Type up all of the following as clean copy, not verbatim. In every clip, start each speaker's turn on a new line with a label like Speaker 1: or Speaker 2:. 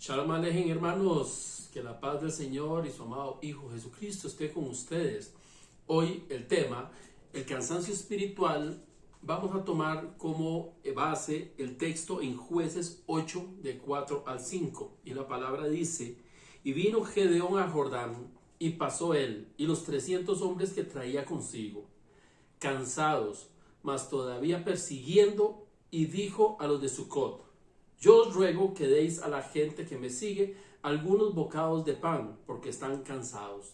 Speaker 1: Shalom Alejem, hermanos, que la paz del Señor y su amado Hijo Jesucristo esté con ustedes. Hoy el tema, el cansancio espiritual, vamos a tomar como base el texto en Jueces 8, de 4 al 5. Y la palabra dice, y vino Gedeón a Jordán, y pasó él, y los 300 hombres que traía consigo, cansados, mas todavía persiguiendo, y dijo a los de Sucot, yo os ruego que deis a la gente que me sigue algunos bocados de pan, porque están cansados.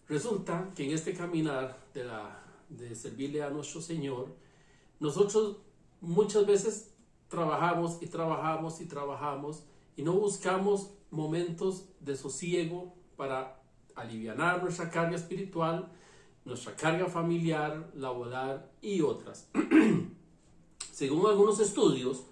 Speaker 1: Resulta que en este caminar de servirle a nuestro Señor, nosotros muchas veces trabajamos y no buscamos momentos de sosiego para alivianar nuestra carga espiritual, nuestra carga familiar, laboral y otras. Según algunos estudios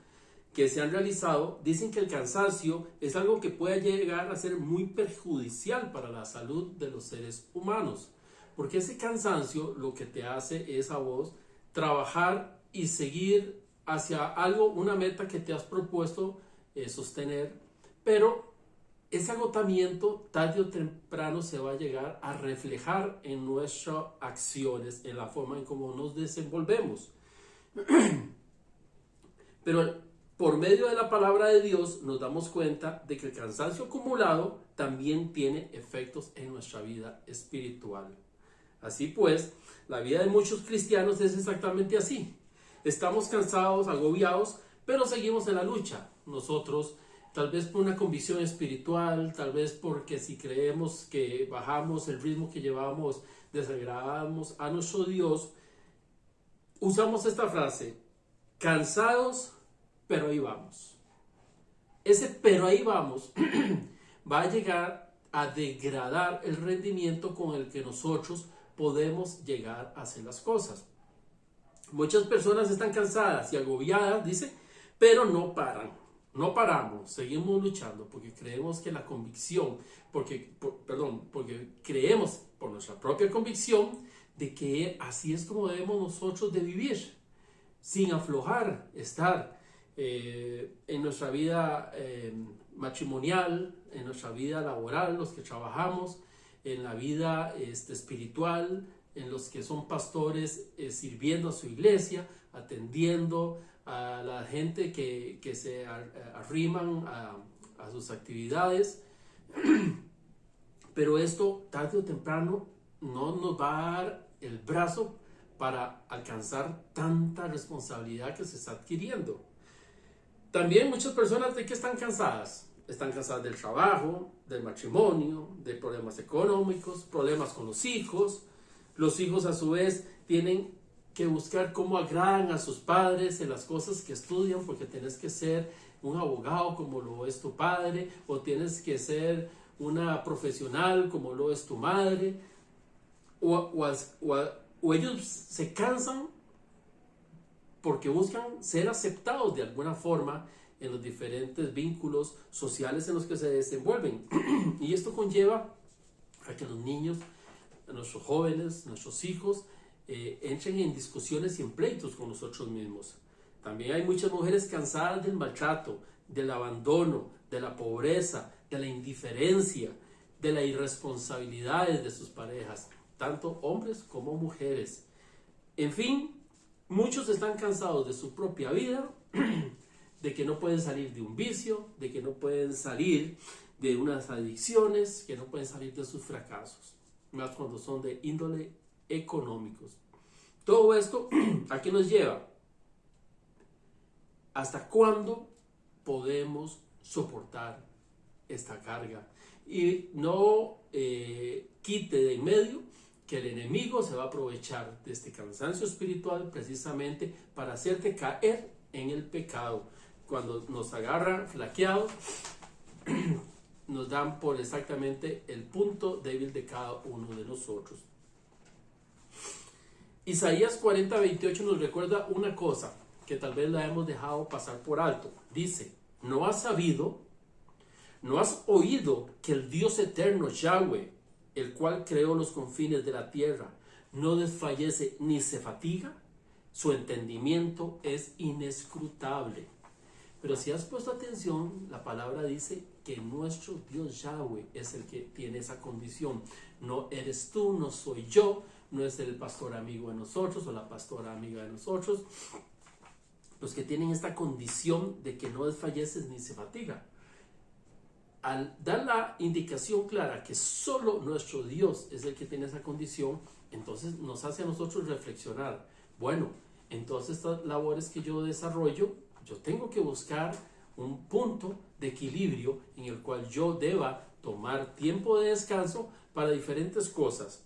Speaker 1: que se han realizado, dicen que el cansancio es algo que puede llegar a ser muy perjudicial para la salud de los seres humanos, porque ese cansancio lo que te hace es a vos trabajar y seguir hacia algo, una meta que te has propuesto sostener, pero ese agotamiento tarde o temprano se va a llegar a reflejar en nuestras acciones, en la forma en cómo nos desenvolvemos. Pero por medio de la palabra de Dios nos damos cuenta de que el cansancio acumulado también tiene efectos en nuestra vida espiritual. Así pues, la vida de muchos cristianos es exactamente así. Estamos cansados, agobiados, pero seguimos en la lucha. Nosotros, tal vez por una convicción espiritual, tal vez porque si creemos que bajamos el ritmo que llevamos, desagradamos a nuestro Dios, usamos esta frase, cansados, pero ahí vamos. Ese pero ahí vamos va a llegar a degradar el rendimiento con el que nosotros podemos llegar a hacer las cosas. Muchas personas están cansadas y agobiadas, dice, pero no paran. No paramos, seguimos luchando porque creemos que la convicción, porque creemos por nuestra propia convicción de que así es como debemos nosotros de vivir, sin aflojar, estar en nuestra vida matrimonial, en nuestra vida laboral, los que trabajamos, en la vida espiritual, en los que son pastores sirviendo a su iglesia, atendiendo a la gente que se arriman a sus actividades. Pero esto tarde o temprano no nos va a dar el brazo para alcanzar tanta responsabilidad que se está adquiriendo. También muchas personas de qué están cansadas. Están cansadas del trabajo, del matrimonio, de problemas económicos, problemas con los hijos. Los hijos a su vez tienen que buscar cómo agradan a sus padres en las cosas que estudian, porque tienes que ser un abogado como lo es tu padre, o tienes que ser una profesional como lo es tu madre, o ellos se cansan porque buscan ser aceptados de alguna forma en los diferentes vínculos sociales en los que se desenvuelven. Y esto conlleva a que los niños, nuestros jóvenes, nuestros hijos, entren en discusiones y en pleitos con nosotros mismos. También hay muchas mujeres cansadas del maltrato, del abandono, de la pobreza, de la indiferencia, de las irresponsabilidades de sus parejas, tanto hombres como mujeres. En fin, muchos están cansados de su propia vida, de que no pueden salir de un vicio, de que no pueden salir de unas adicciones, que no pueden salir de sus fracasos, más cuando son de índole económicos. Todo esto, ¿a qué nos lleva? ¿Hasta cuándo podemos soportar esta carga? Y no quite de en medio que el enemigo se va a aprovechar de este cansancio espiritual precisamente para hacerte caer en el pecado. Cuando nos agarran flaqueados, nos dan por exactamente el punto débil de cada uno de nosotros. Isaías 40:28 nos recuerda una cosa que tal vez la hemos dejado pasar por alto. Dice, ¿no has sabido, no has oído que el Dios eterno Yahweh, el cual creó los confines de la tierra, no desfallece ni se fatiga? Su entendimiento es inescrutable. Pero si has puesto atención, la palabra dice que nuestro Dios Yahweh es el que tiene esa condición. No eres tú, no soy yo, no es el pastor amigo de nosotros o la pastora amiga de nosotros. Los que tienen esta condición de que no desfalleces ni se fatiga. Al dar la indicación clara que solo nuestro Dios es el que tiene esa condición, entonces nos hace a nosotros reflexionar. Bueno, entonces estas labores que yo desarrollo, yo tengo que buscar un punto de equilibrio en el cual yo deba tomar tiempo de descanso para diferentes cosas.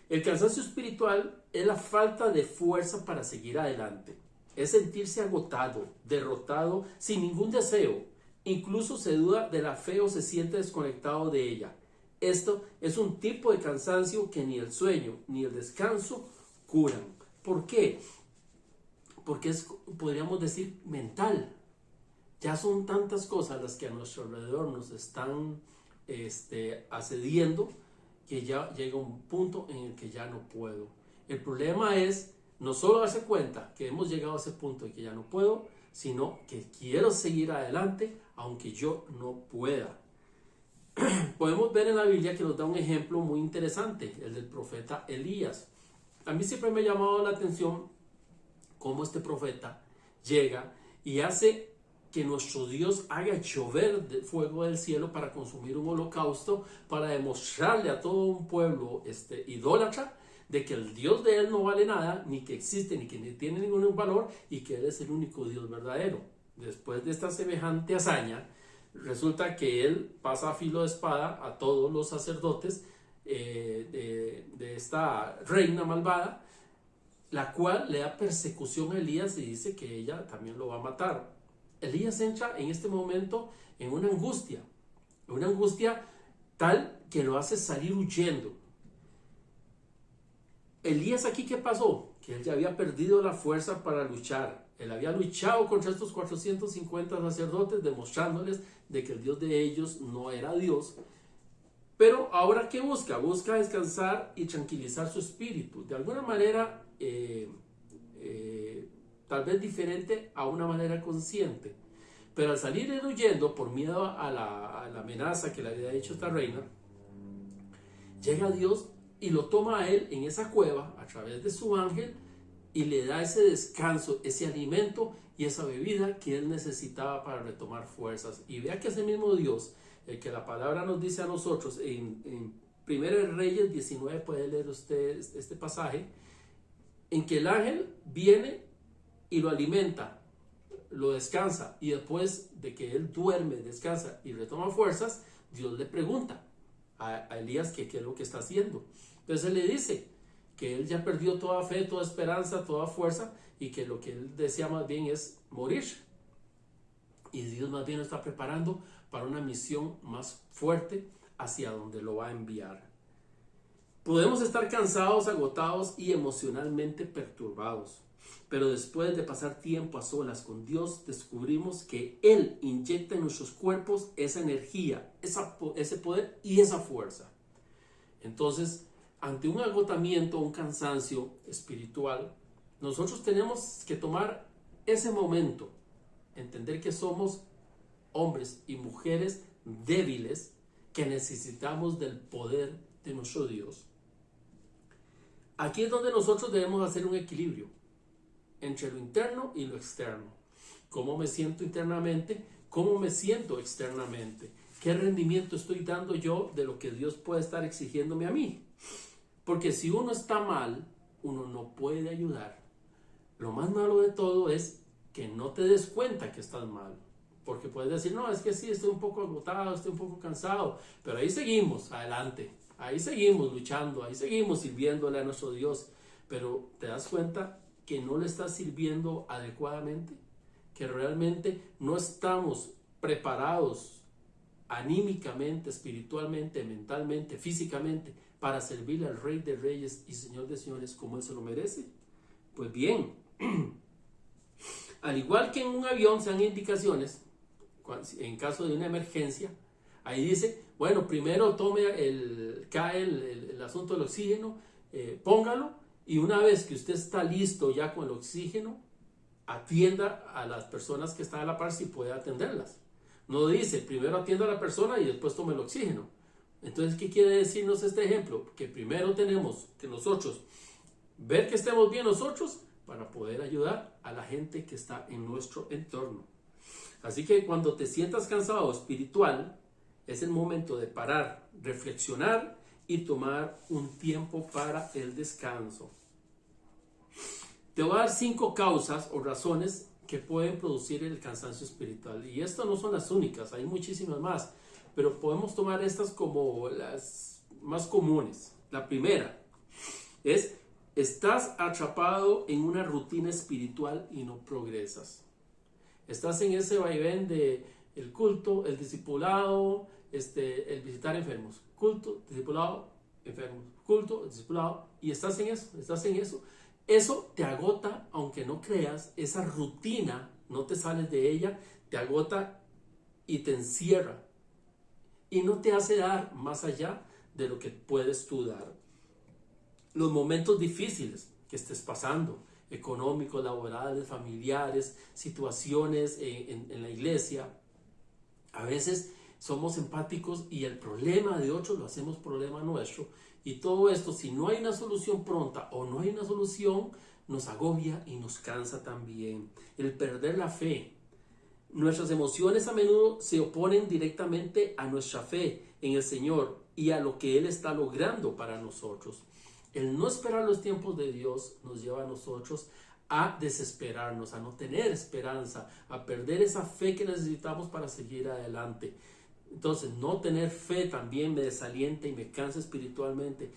Speaker 1: El cansancio espiritual es la falta de fuerza para seguir adelante. Es sentirse agotado, derrotado, sin ningún deseo. Incluso se duda de la fe o se siente desconectado de ella. Esto es un tipo de cansancio que ni el sueño ni el descanso curan. ¿Por qué? Porque es, podríamos decir, mental. Ya son tantas cosas las que a nuestro alrededor nos están asediando, que ya llega un punto en el que ya no puedo. El problema es no solo darse cuenta que hemos llegado a ese punto de que ya no puedo, sino que quiero seguir adelante aunque yo no pueda. Podemos ver en la Biblia que nos da un ejemplo muy interesante, el del profeta Elías. A mí siempre me ha llamado la atención cómo este profeta llega y hace que nuestro Dios haga llover de fuego del cielo para consumir un holocausto, para demostrarle a todo un pueblo idólatra de que el Dios de él no vale nada, ni que existe, ni que ni tiene ningún valor, y que él es el único Dios verdadero. Después de esta semejante hazaña, resulta que él pasa a filo de espada a todos los sacerdotes de esta reina malvada, la cual le da persecución a Elías y dice que ella también lo va a matar. Elías entra en este momento en una angustia tal que lo hace salir huyendo. Elías aquí, ¿qué pasó? Que él ya había perdido la fuerza para luchar. Él había luchado contra estos 450 sacerdotes, demostrándoles de que el Dios de ellos no era Dios. Pero ahora, ¿qué busca? Busca descansar y tranquilizar su espíritu. De alguna manera, tal vez diferente a una manera consciente. Pero al salir él huyendo por miedo a la amenaza que le había hecho esta reina, llega Dios y lo toma a él en esa cueva a través de su ángel y le da ese descanso, ese alimento y esa bebida que él necesitaba para retomar fuerzas. Y vea que ese mismo Dios, el que la palabra nos dice a nosotros en 1 Reyes 19, puede leer usted este pasaje, en que el ángel viene y lo alimenta, lo descansa, y después de que él duerme, descansa y retoma fuerzas, Dios le pregunta a Elías qué es lo que está haciendo. Entonces él le dice que él ya perdió toda fe, toda esperanza, toda fuerza, y que lo que él desea más bien es morir. Y Dios más bien lo está preparando para una misión más fuerte hacia donde lo va a enviar. Podemos estar cansados, agotados y emocionalmente perturbados, pero después de pasar tiempo a solas con Dios, descubrimos que Él inyecta en nuestros cuerpos esa energía, ese poder y esa fuerza. Entonces, ante un agotamiento, un cansancio espiritual, nosotros tenemos que tomar ese momento, entender que somos hombres y mujeres débiles que necesitamos del poder de nuestro Dios. Aquí es donde nosotros debemos hacer un equilibrio entre lo interno y lo externo. ¿Cómo me siento internamente? ¿Cómo me siento externamente? ¿Qué rendimiento estoy dando yo de lo que Dios puede estar exigiéndome a mí? Porque si uno está mal, uno no puede ayudar. Lo más malo de todo es que no te des cuenta que estás mal. Porque puedes decir, no, es que sí, estoy un poco agotado, estoy un poco cansado. Pero ahí seguimos, adelante. Ahí seguimos luchando, ahí seguimos sirviéndole a nuestro Dios. Pero te das cuenta que no le estás sirviendo adecuadamente, que realmente no estamos preparados anímicamente, espiritualmente, mentalmente, físicamente, para servirle al Rey de Reyes y Señor de Señores como Él se lo merece. Pues bien, al igual que en un avión se dan indicaciones, en caso de una emergencia, ahí dice, bueno, primero cae el asunto del oxígeno, póngalo, y una vez que usted está listo ya con el oxígeno, atienda a las personas que están a la par si puede atenderlas. No dice, primero atienda a la persona y después tome el oxígeno. Entonces, ¿qué quiere decirnos este ejemplo? Que primero tenemos que nosotros ver que estemos bien nosotros para poder ayudar a la gente que está en nuestro entorno. Así que cuando te sientas cansado espiritual, es el momento de parar, reflexionar y tomar un tiempo para el descanso. Te voy a dar 5 causas o razones que pueden producir el cansancio espiritual. Y estas no son las únicas, hay muchísimas más, pero podemos tomar estas como las más comunes. La primera es: estás atrapado en una rutina espiritual y no progresas. Estás en ese vaivén de el culto, el discipulado, el visitar enfermos. Culto, discipulado, enfermos. Culto, discipulado. Y estás en eso. Eso te agota, aunque no creas. Esa rutina, no te sales de ella, te agota y te encierra. Y no te hace dar más allá de lo que puedes tú dar. Los momentos difíciles que estés pasando, económicos, laborales, familiares, situaciones en la iglesia, a veces somos empáticos y el problema de otros lo hacemos problema nuestro. Y todo esto, si no hay una solución pronta o no hay una solución, nos agobia y nos cansa también. El perder la fe. Nuestras emociones a menudo se oponen directamente a nuestra fe en el Señor y a lo que Él está logrando para nosotros. El no esperar los tiempos de Dios nos lleva a nosotros a desesperarnos, a no tener esperanza, a perder esa fe que necesitamos para seguir adelante. Entonces, no tener fe también me desalienta y me cansa espiritualmente.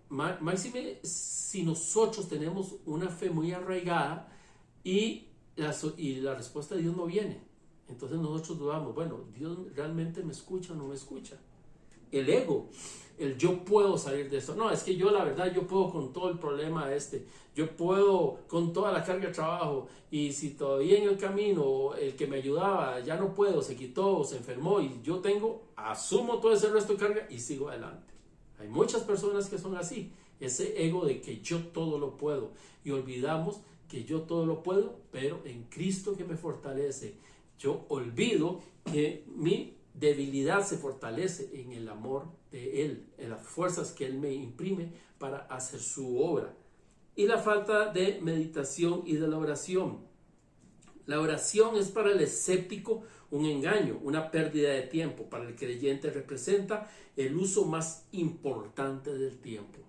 Speaker 1: Máxime si nosotros tenemos una fe muy arraigada y la respuesta de Dios no viene. Entonces nosotros dudamos, bueno, ¿Dios realmente me escucha o no me escucha? El ego, el yo puedo salir de eso. No, es que yo la verdad, yo puedo con todo el problema yo puedo con toda la carga de trabajo, y si todavía en el camino el que me ayudaba ya no puedo, se quitó, se enfermó y yo asumo todo ese resto de carga y sigo adelante. Hay muchas personas que son así, ese ego de que yo todo lo puedo, y olvidamos que yo todo lo puedo, pero en Cristo que me fortalece. Yo olvido que mi debilidad se fortalece en el amor de Él, en las fuerzas que Él me imprime para hacer su obra. Y la falta de meditación y de la oración. La oración es para el escéptico un engaño, una pérdida de tiempo. Para el creyente representa el uso más importante del tiempo.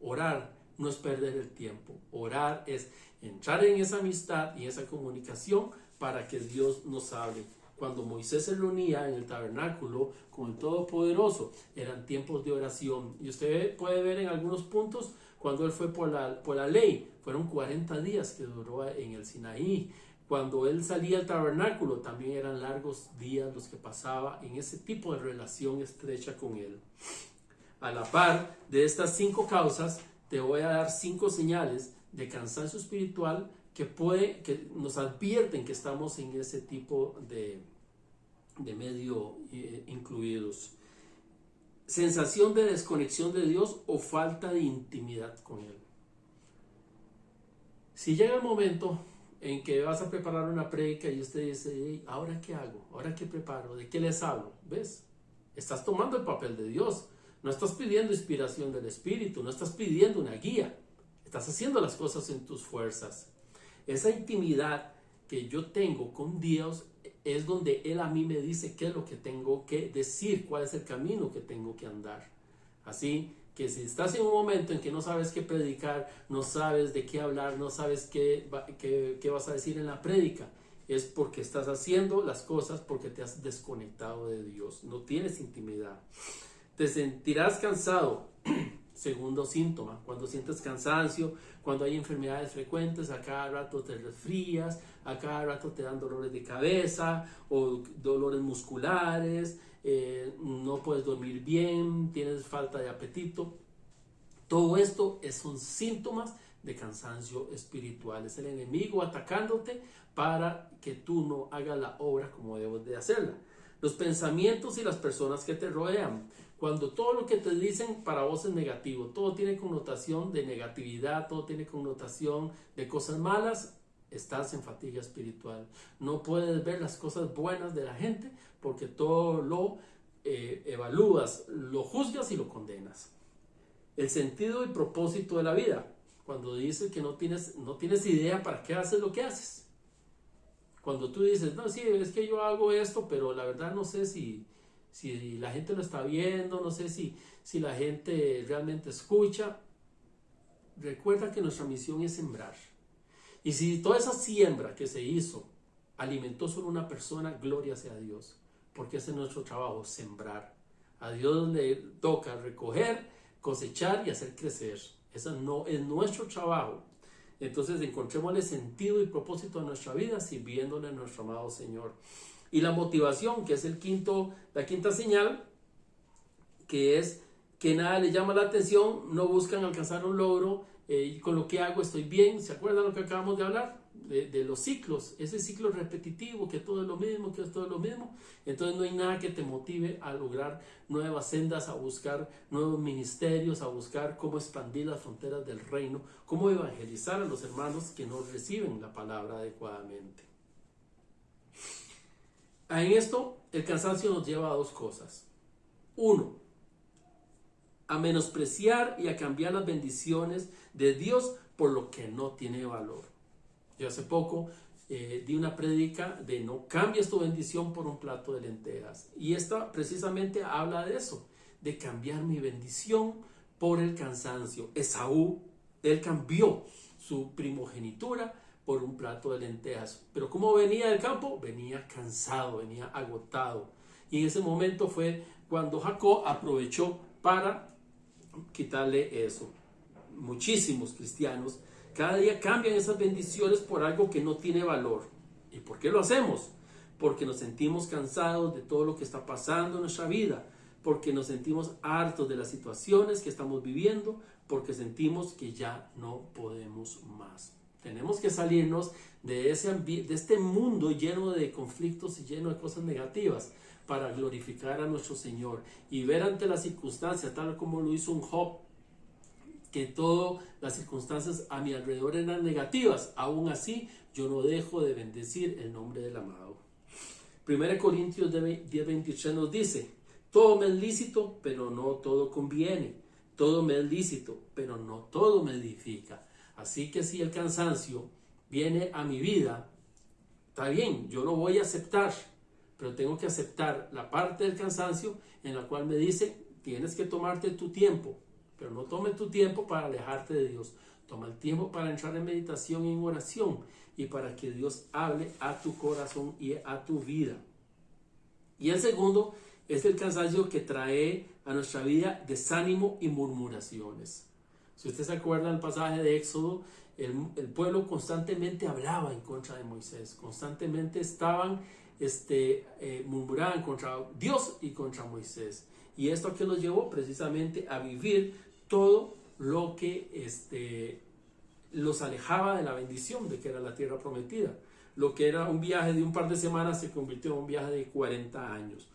Speaker 1: Orar no es perder el tiempo. Orar es entrar en esa amistad y esa comunicación para que Dios nos hable. Cuando Moisés se reunía en el tabernáculo con el Todopoderoso, eran tiempos de oración. Y usted puede ver en algunos puntos cuando él fue por la ley. Fueron 40 días que duró en el Sinaí. Cuando él salía al tabernáculo, también eran largos días los que pasaba en ese tipo de relación estrecha con él. A la par de estas 5 causas, te voy a dar 5 señales de cansancio espiritual que nos advierten que estamos en ese tipo de medio incluidos. Sensación de desconexión de Dios o falta de intimidad con Él. Si llega el momento en que vas a preparar una prédica y usted dice, hey, ¿ahora qué hago? ¿Ahora qué preparo? ¿De qué les hablo? ¿Ves? Estás tomando el papel de Dios. No estás pidiendo inspiración del Espíritu, no estás pidiendo una guía. Estás haciendo las cosas en tus fuerzas. Esa intimidad que yo tengo con Dios es donde Él a mí me dice qué es lo que tengo que decir, cuál es el camino que tengo que andar. Así que si estás en un momento en que no sabes qué predicar, no sabes de qué hablar, no sabes qué vas a decir en la prédica, es porque estás haciendo las cosas porque te has desconectado de Dios, no tienes intimidad. Te sentirás cansado. Segundo síntoma, cuando sientes cansancio, cuando hay enfermedades frecuentes, a cada rato te resfrías, a cada rato te dan dolores de cabeza o dolores musculares, no puedes dormir bien, tienes falta de apetito. Todo esto son síntomas de cansancio espiritual. Es el enemigo atacándote para que tú no hagas la obra como debes de hacerla. Los pensamientos y las personas que te rodean. Cuando todo lo que te dicen para vos es negativo, todo tiene connotación de negatividad, todo tiene connotación de cosas malas, estás en fatiga espiritual. No puedes ver las cosas buenas de la gente porque todo lo evalúas, lo juzgas y lo condenas. El sentido y propósito de la vida. Cuando dices que no tienes idea para qué haces lo que haces. Cuando tú dices, no, sí, es que yo hago esto, pero la verdad no sé si la gente lo está viendo, no sé si la gente realmente escucha. Recuerda que nuestra misión es sembrar. Y si toda esa siembra que se hizo alimentó solo una persona, gloria sea a Dios. Porque ese es nuestro trabajo, sembrar. A Dios le toca recoger, cosechar y hacer crecer. Ese no es nuestro trabajo. Entonces encontrémosle sentido y propósito a nuestra vida sirviéndole a nuestro amado Señor. Y la motivación, que es la quinta señal, que es que nada les llama la atención, no buscan alcanzar un logro, y con lo que hago estoy bien. ¿Se acuerdan lo que acabamos de hablar? De los ciclos, ese ciclo repetitivo, que todo es lo mismo, que es todo lo mismo. Entonces no hay nada que te motive a lograr nuevas sendas, a buscar nuevos ministerios, a buscar cómo expandir las fronteras del reino, cómo evangelizar a los hermanos que no reciben la palabra adecuadamente. En esto, el cansancio nos lleva a dos cosas. Uno, a menospreciar y a cambiar las bendiciones de Dios por lo que no tiene valor. Yo hace poco di una prédica de no cambies tu bendición por un plato de lentejas. Y esta precisamente habla de eso, de cambiar mi bendición por el cansancio. Esaú, él cambió su primogenitura por un plato de lentejas. Pero ¿cómo venía del campo? Venía cansado, venía agotado. Y en ese momento fue cuando Jacob aprovechó para quitarle eso. Muchísimos cristianos cada día cambian esas bendiciones por algo que no tiene valor. ¿Y por qué lo hacemos? Porque nos sentimos cansados de todo lo que está pasando en nuestra vida, porque nos sentimos hartos de las situaciones que estamos viviendo, porque sentimos que ya no podemos más. Tenemos que salirnos de este mundo lleno de conflictos y lleno de cosas negativas para glorificar a nuestro Señor y ver ante las circunstancias, tal como lo hizo un Job, que todas las circunstancias a mi alrededor eran negativas. Aún así, yo no dejo de bendecir el nombre del amado. 1 Corintios 10:23 nos dice, todo me es lícito, pero no todo conviene. Todo me es lícito, pero no todo me edifica. Así que si el cansancio viene a mi vida, está bien, yo lo voy a aceptar, pero tengo que aceptar la parte del cansancio en la cual me dice, tienes que tomarte tu tiempo, pero no tome tu tiempo para alejarte de Dios. Toma el tiempo para entrar en meditación y en oración y para que Dios hable a tu corazón y a tu vida. Y el segundo es el cansancio que trae a nuestra vida desánimo y murmuraciones. Si usted se acuerda del pasaje de Éxodo, el pueblo constantemente hablaba en contra de Moisés, constantemente murmuraban contra Dios y contra Moisés. Y esto a qué los llevó precisamente a vivir todo lo que los alejaba de la bendición de que era la tierra prometida. Lo que era un viaje de un par de semanas se convirtió en un viaje de 40 años.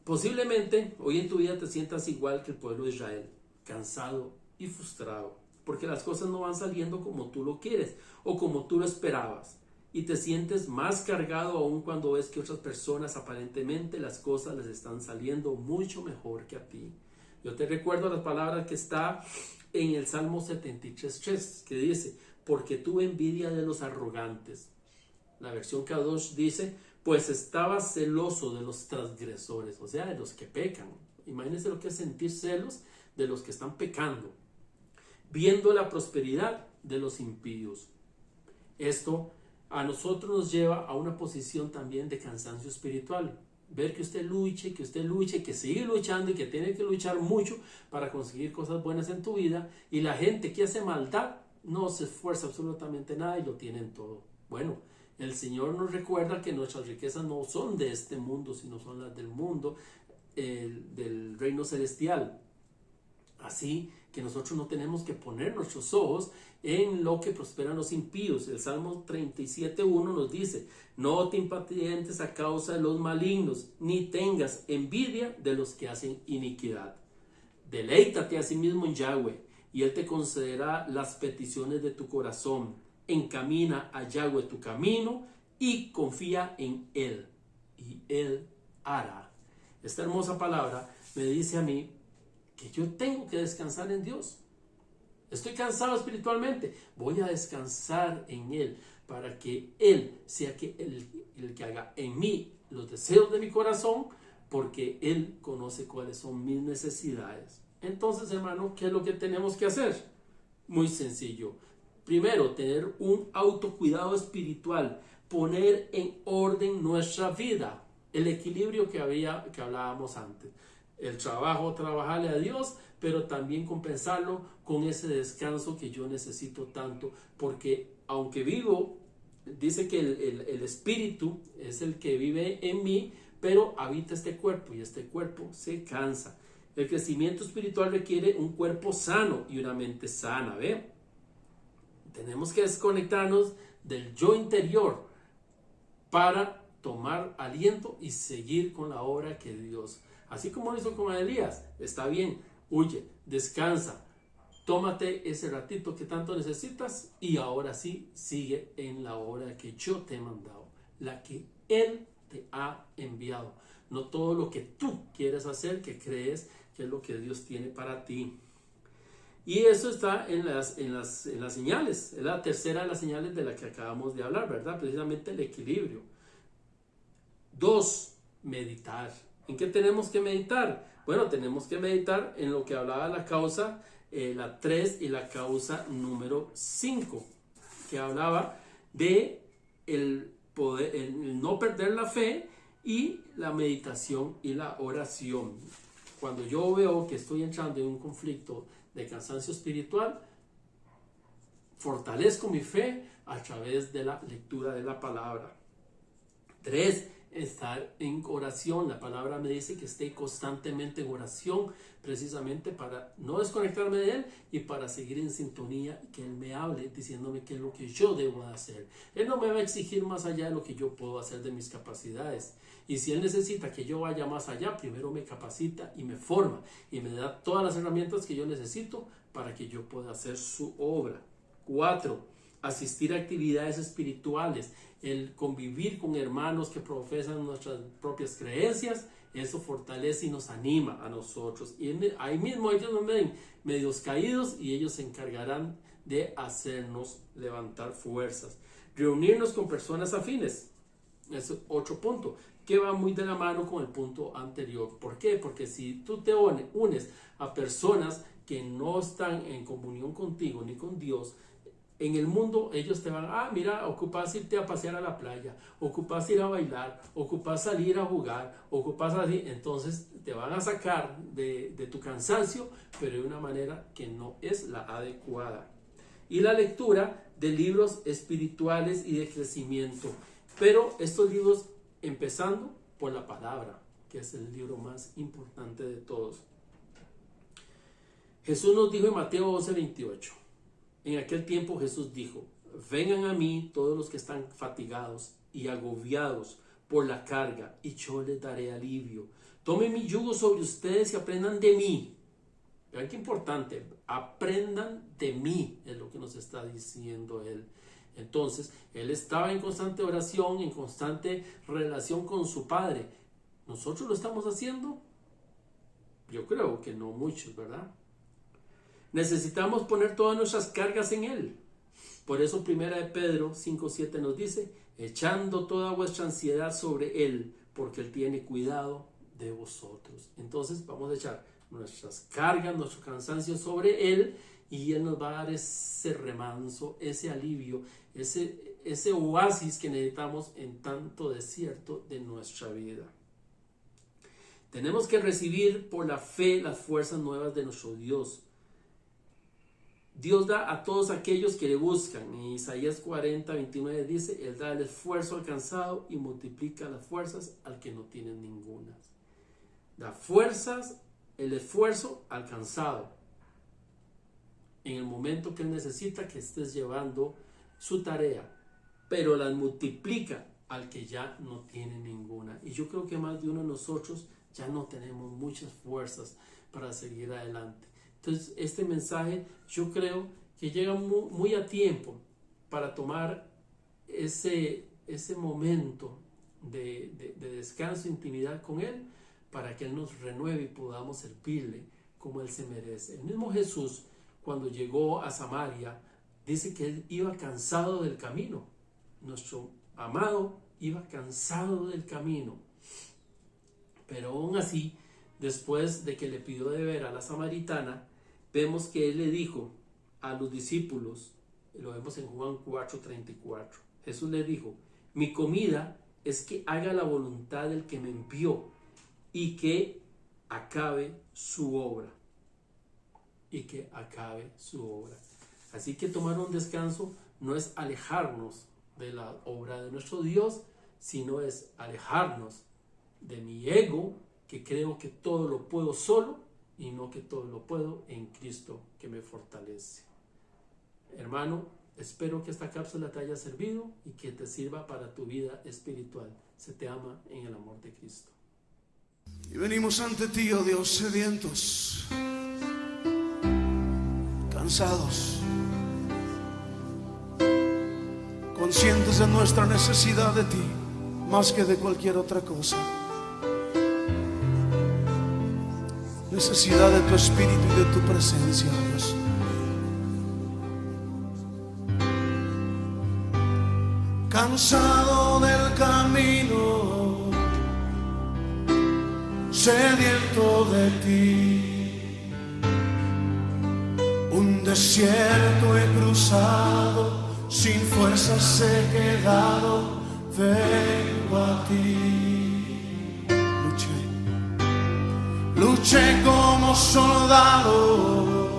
Speaker 1: Posiblemente hoy en tu vida te sientas igual que el pueblo de Israel, cansado y frustrado, porque las cosas no van saliendo como tú lo quieres o como tú lo esperabas. Y te sientes más cargado aún cuando ves que otras personas aparentemente las cosas les están saliendo mucho mejor que a ti. Yo te recuerdo las palabras que está en el Salmo 73:3, que dice, porque tuve envidia de los arrogantes. La versión Kadosh dice, pues estaba celoso de los transgresores, o sea, de los que pecan. Imagínense lo que es sentir celos de los que están pecando, viendo la prosperidad de los impíos. Esto a nosotros nos lleva a una posición también de cansancio espiritual. Ver que usted luche, que sigue luchando y que tiene que luchar mucho para conseguir cosas buenas en tu vida, y la gente que hace maldad no se esfuerza absolutamente nada y lo tienen todo. Bueno, el Señor nos recuerda que nuestras riquezas no son de este mundo, sino son las del mundo, del reino celestial. Así que nosotros no tenemos que poner nuestros ojos en lo que prosperan los impíos. El Salmo 37:1 nos dice: no te impacientes a causa de los malignos, ni tengas envidia de los que hacen iniquidad. Deleítate a sí mismo en Yahweh, y Él te concederá las peticiones de tu corazón. Encamina a Yahweh tu camino y confía en Él, y Él hará. Esta hermosa palabra me dice a mí que yo tengo que descansar en Dios. Estoy cansado espiritualmente, voy a descansar en Él para que Él sea el que haga en mí los deseos de mi corazón, porque Él conoce cuáles son mis necesidades. Entonces, hermano, ¿qué es lo que tenemos que hacer? Muy sencillo. Primero, tener un autocuidado espiritual, poner en orden nuestra vida, el equilibrio que hablábamos antes. El trabajo, trabajarle a Dios, pero también compensarlo con ese descanso que yo necesito tanto, porque aunque vivo, dice que el espíritu es el que vive en mí, pero habita este cuerpo y este cuerpo se cansa. El crecimiento espiritual requiere un cuerpo sano y una mente sana, ¿ve? Tenemos que desconectarnos del yo interior para tomar aliento y seguir con la obra que Dios, así como lo hizo con Elías. Está bien, huye, descansa, tómate ese ratito que tanto necesitas y ahora sí sigue en la obra que yo te he mandado, la que Él te ha enviado, no todo lo que tú quieres hacer, que crees que es lo que Dios tiene para ti. Y eso está en las señales. Es la tercera de las señales de la que acabamos de hablar, ¿verdad? Precisamente el equilibrio. 2, meditar. ¿En qué tenemos que meditar? Bueno, tenemos que meditar en lo que hablaba la causa, la 3 y la causa número 5, que hablaba de el no perder la fe y la meditación y la oración. Cuando yo veo que estoy entrando en un conflicto de cansancio espiritual, fortalezco mi fe a través de la lectura de la palabra. 3, estar en oración. La palabra me dice que esté constantemente en oración, precisamente para no desconectarme de Él y para seguir en sintonía, que Él me hable diciéndome qué es lo que yo debo hacer. Él no me va a exigir más allá de lo que yo puedo hacer de mis capacidades. Y si Él necesita que yo vaya más allá, primero me capacita y me forma y me da todas las herramientas que yo necesito para que yo pueda hacer su obra. 4, asistir a actividades espirituales, el convivir con hermanos que profesan nuestras propias creencias, eso fortalece y nos anima a nosotros. Y ahí mismo ellos nos ven medios caídos y ellos se encargarán de hacernos levantar fuerzas. Reunirnos con personas afines, es otro punto, que va muy de la mano con el punto anterior. ¿Por qué? Porque si tú te unes a personas que no están en comunión contigo ni con Dios, en el mundo ellos te van, mira, ocupas irte a pasear a la playa, ocupas ir a bailar, ocupas salir a jugar, ocupas así, entonces te van a sacar de tu cansancio, pero de una manera que no es la adecuada. Y la lectura de libros espirituales y de crecimiento, pero estos libros empezando por la palabra, que es el libro más importante de todos. Jesús nos dijo en Mateo 12:28, en aquel tiempo Jesús dijo: vengan a mí todos los que están fatigados y agobiados por la carga, y yo les daré alivio. Tomen mi yugo sobre ustedes y aprendan de mí. Vean qué importante, aprendan de mí, es lo que nos está diciendo Él. Entonces, Él estaba en constante oración, en constante relación con su Padre. ¿Nosotros lo estamos haciendo? Yo creo que no muchos, ¿verdad? Necesitamos poner todas nuestras cargas en Él. Por eso 1 Pedro 5:7 nos dice: echando toda vuestra ansiedad sobre Él, porque Él tiene cuidado de vosotros. Entonces vamos a echar nuestras cargas, nuestro cansancio sobre Él, y Él nos va a dar ese remanso, ese alivio, ese oasis que necesitamos en tanto desierto de nuestra vida. Tenemos que recibir por la fe las fuerzas nuevas de nuestro Dios. Dios da a todos aquellos que le buscan. En Isaías 40:29 dice: Él da el esfuerzo al cansado y multiplica las fuerzas al que no tiene ninguna. Da fuerzas, el esfuerzo al cansado. en el momento que Él necesita que estés llevando su tarea, pero las multiplica al que ya no tiene ninguna. Y yo creo que más de uno de nosotros ya no tenemos muchas fuerzas para seguir adelante. Entonces este mensaje yo creo que llega muy a tiempo para tomar ese momento de descanso e intimidad con Él, para que Él nos renueve y podamos servirle como Él se merece. El mismo Jesús, cuando llegó a Samaria, dice que Él iba cansado del camino. Nuestro amado iba cansado del camino, pero aún así, después de que le pidió de ver a la samaritana, vemos que Él le dijo a los discípulos, lo vemos en Juan 4:34, Jesús le dijo: mi comida es que haga la voluntad del que me envió y que acabe su obra. Así que tomar un descanso no es alejarnos de la obra de nuestro Dios, sino es alejarnos de mi ego, que creo que todo lo puedo solo, y no que todo lo puedo en Cristo que me fortalece. Hermano, espero que esta cápsula te haya servido y que te sirva para tu vida espiritual. Se te ama en el amor de Cristo.
Speaker 2: Y venimos ante ti, oh Dios, sedientos, cansados, conscientes de nuestra necesidad de ti, más que de cualquier otra cosa. Necesidad de tu espíritu y de tu presencia, Dios. Cansado del camino, sediento de ti, un desierto he cruzado, sin fuerzas he quedado, vengo a ti. Luché como soldado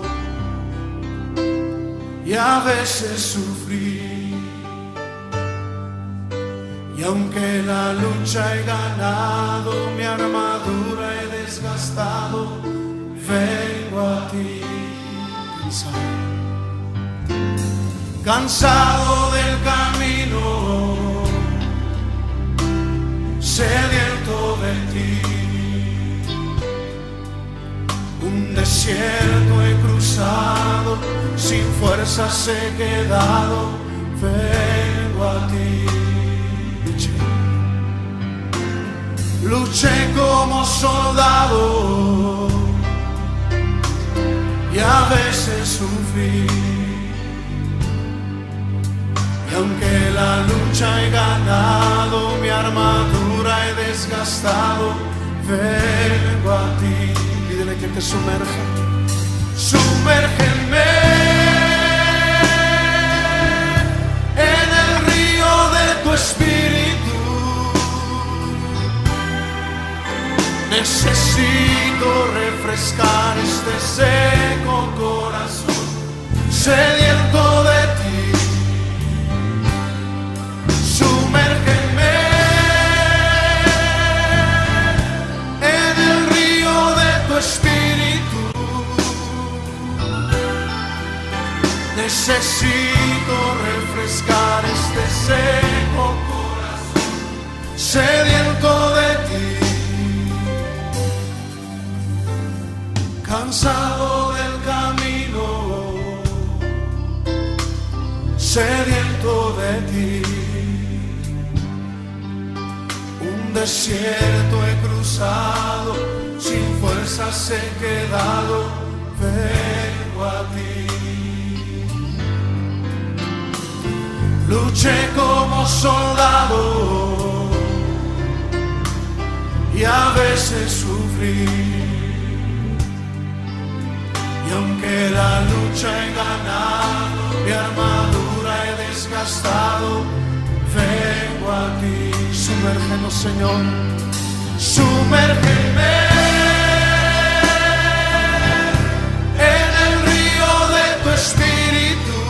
Speaker 2: y a veces sufrí, y aunque la lucha he ganado, mi armadura he desgastado, vengo a ti. Cansado del camino, sediento de ti, un desierto he cruzado, sin fuerzas he quedado, vengo a ti. Luché como soldado y a veces sufrí, y aunque la lucha he ganado, mi armadura he desgastado, vengo a ti. Pídele que te sumerja. Sumérgeme en el río de tu espíritu. Necesito refrescar este seco corazón, sediento de ti. Sumérgeme en el río de tu espíritu. Necesito refrescar este seco corazón, sediento de ti. Cansado del camino, sediento de ti, un desierto he cruzado, sin fuerzas he quedado, vengo a ti. Luché como soldado y a veces sufrí, y aunque la lucha he ganado, mi armadura he desgastado, vengo a ti. Sumérgenos, Señor, sumérgeme en el río de tu espíritu.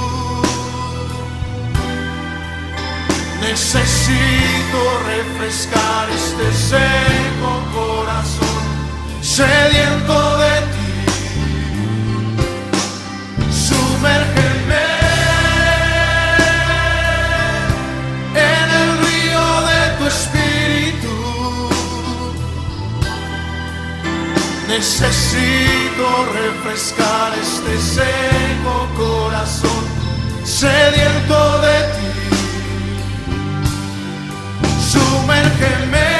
Speaker 2: Necesito refrescar este seco corazón, sediento de ti. refrescar este seco corazón sediento de ti. Sumérgeme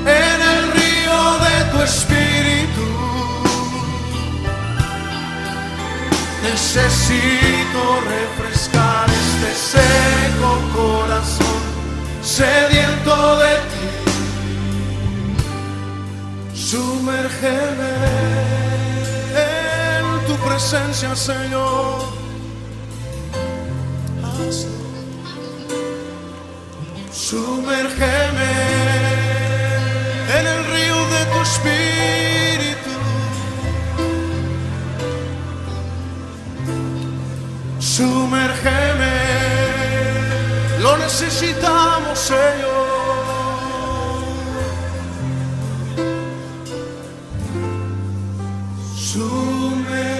Speaker 2: en el río de tu espíritu. Necesito refrescar este seco corazón sediento de ti. Sumérgeme en tu presencia, Señor. Sumérgeme en el río de tu espíritu. Sumérgeme, lo necesitamos, Señor. Sumérgeme.